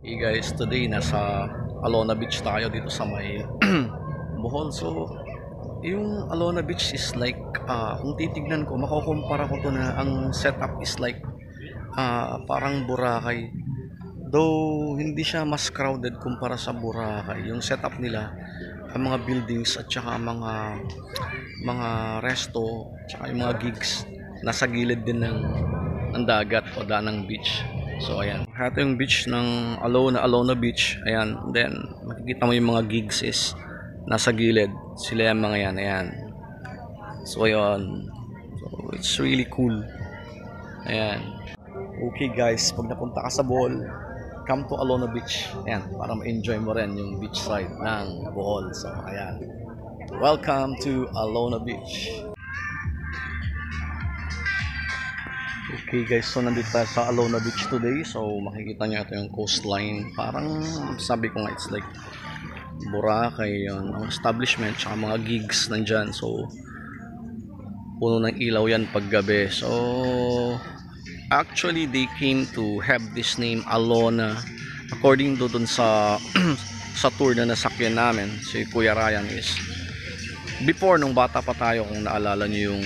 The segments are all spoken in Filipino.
Hey guys, today nasa Alona Beach tayo dito sa may Bohol. So, yung Alona Beach is like, kung titignan ko, makukumpara ko to na ang setup is like parang Boracay. Though hindi siya mas crowded kumpara sa Boracay. Yung setup nila, ang mga buildings at saka mga resto, tsaka yung mga gigs nasa gilid din ng dagat o ng beach. So ayan, ito yung beach ng Alona Beach. Ayan, then makikita mo yung mga gigs is nasa gilid. Sila yung mga yan, ayan. So ayan, so it's really cool. Ayan. Okay guys, pag napunta ka sa Bohol, come to Alona Beach. Ayan, para ma-enjoy mo rin yung beach side ng Bohol. So ayan, welcome to Alona Beach. Okay guys, so nandito tayo sa Alona Beach today. So makikita nyo ito yung coastline. Parang sabi ko nga, it's like Boracay yun. Ang establishment, tsaka mga gigs nandyan. So puno ng ilaw yan paggabi. So actually they came to have this name Alona according to dun sa sa tour na nasakyan namin, si Kuya Ryan, is before nung bata pa tayo, kung naalala nyo yung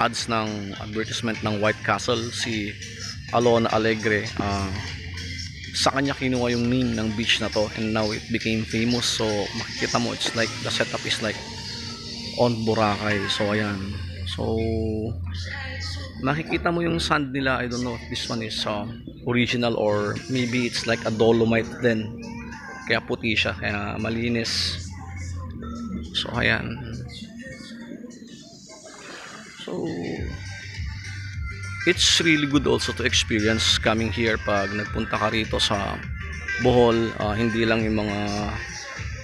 ads ng advertisement ng White Castle, si Alona Alegre, sa kanya kinuha yung name ng beach na to, and now it became famous. So makikita mo, it's like the setup is like on Boracay. So ayan, so makikita mo yung sand nila. I don't know if this one is original or maybe it's like a dolomite din, kaya puti siya, kaya malinis. So ayan, so it's really good also to experience coming here pag nagpunta ka rito sa Bohol. Hindi lang yung mga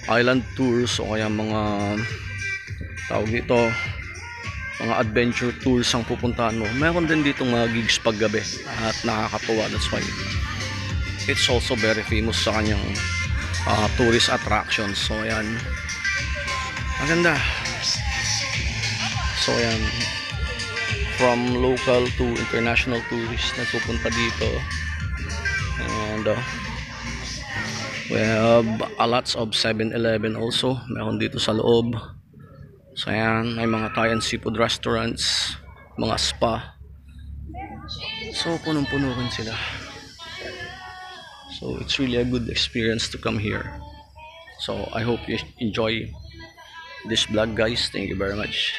island tours o kaya mga tawag dito, mga adventure tours ang pupuntahan mo. Meron din dito mga gigs paggabi at nakakatuwa. That's why it's also very famous sa kanyang tourist attractions. So ayan, maganda. So ayan, from local to international tourists na pupunta dito. And we have a lots of 7-Eleven also meron dito sa loob. So ayan, may mga Thai and seafood restaurants, mga spa. So punong-puno rin sila. So it's really a good experience to come here. So I hope you enjoy this vlog guys. Thank you very much.